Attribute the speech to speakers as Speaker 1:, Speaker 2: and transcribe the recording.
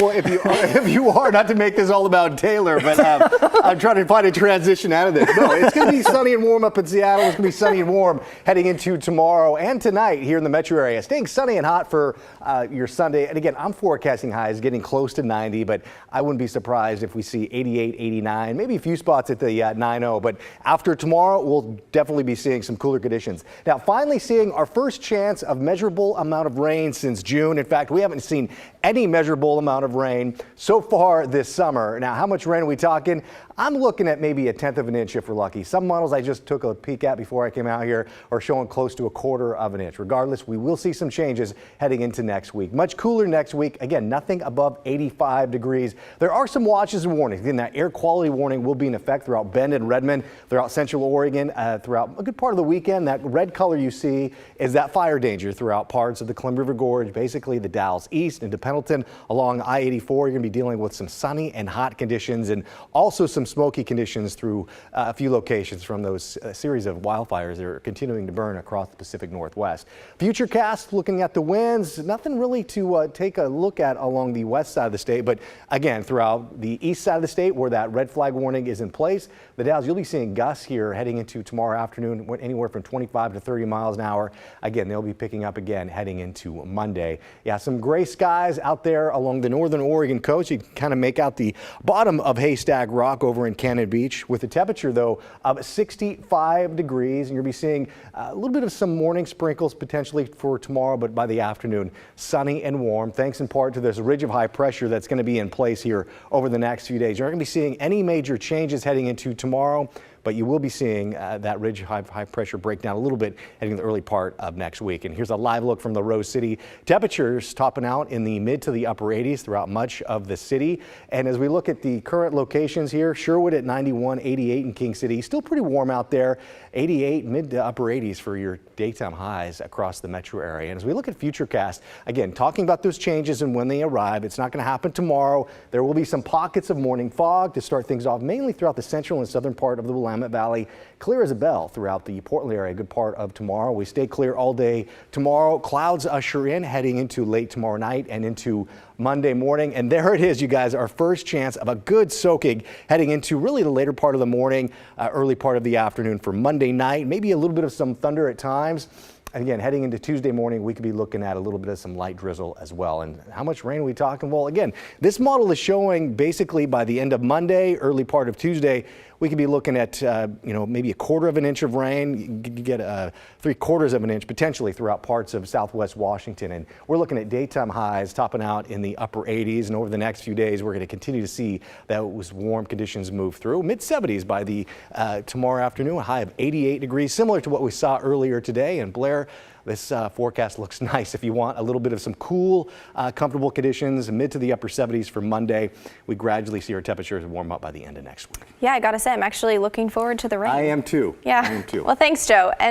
Speaker 1: Well, if you are, not to make this all about Taylor, but I'm trying to find a transition out of this. No, it's going to be sunny and warm up in Seattle. It's going to be sunny and warm heading into tomorrow and tonight here in the metro area. Staying sunny and hot for your Sunday. And again, I'm forecasting highs getting close to 90, but I wouldn't be surprised if we see 88, 89, maybe a few spots at the 90. But after tomorrow, we'll definitely be seeing some cooler conditions. Now, finally seeing our first chance of measurable amount of rain since June. In fact, we haven't seen any measurable amount of rain so far this summer. Now, how much rain are we talking? I'm looking at maybe 1/10 of an inch if we're lucky. Some models I just took a peek at before I came out here are showing close to 1/4 of an inch. Regardless, we will see some changes heading into next week. Much cooler next week. Again, nothing above 85 degrees. There are some watches and warnings. Again, that air quality warning will be in effect throughout Bend and Redmond, throughout Central Oregon, throughout a good part of the weekend. That red color you see is that fire danger throughout parts of the Columbia River Gorge, basically the Dalles East into Pendleton along I-84. You're going to be dealing with some sunny and hot conditions and also some smoky conditions through a few locations from those series of wildfires that are continuing to burn across the Pacific Northwest. Futurecast looking at the winds, nothing really to take a look at along the west side of the state, but again throughout the east side of the state where that red flag warning is in place, the Dalles, you'll be seeing gusts here heading into tomorrow afternoon, anywhere from 25 to 30 miles an hour. Again, they'll be picking up again heading into Monday. Yeah, some gray skies out there along the northern Oregon coast. You can kind of make out the bottom of Haystack Rock over in Cannon Beach with a temperature though of 65 degrees, and you'll be seeing a little bit of some morning sprinkles potentially for tomorrow, but by the afternoon sunny and warm, thanks in part to this ridge of high pressure that's going to be in place here over the next few days. You're not going to be seeing any major changes heading into tomorrow, but you will be seeing that ridge high pressure break down a little bit heading the early part of next week. And here's a live look from the Rose City. Temperatures topping out in the mid to the upper 80s throughout much of the city. And as we look at the current locations here, Sherwood at 91, 88 in King City. Still pretty warm out there. 88, mid to upper 80s for your daytime highs across the metro area. And as we look at Futurecast, again, talking about those changes and when they arrive, it's not going to happen tomorrow. There will be some pockets of morning fog to start things off, mainly throughout the central and southern part of the Willamette Valley. Clear as a bell throughout the Portland area, a good part of tomorrow. We stay clear all day tomorrow. Clouds usher in heading into late tomorrow night and into Monday morning. And there it is, you guys, our first chance of a good soaking heading into really the later part of the morning, early part of the afternoon for Monday night. Maybe a little bit of some thunder at times. And again, heading into Tuesday morning, we could be looking at a little bit of some light drizzle as well. And how much rain are we talking? Well, again, this model is showing basically by the end of Monday, early part of Tuesday, we could be looking at, maybe 1/4 of an inch of rain. You get 3/4 of an inch potentially throughout parts of southwest Washington. And we're looking at daytime highs topping out in the upper 80s. And over the next few days, we're going to continue to see those warm conditions move through. Mid 70s by the tomorrow afternoon, a high of 88 degrees, similar to what we saw earlier today. And Blair, this forecast looks nice if you want a little bit of some cool, comfortable conditions, mid to the upper 70s for Monday. We gradually see our temperatures warm up by the end of next week.
Speaker 2: Yeah, I got to say, I'm actually looking forward to the rain.
Speaker 1: I am too.
Speaker 2: Yeah.
Speaker 1: I am too.
Speaker 2: Well, thanks, Joe. And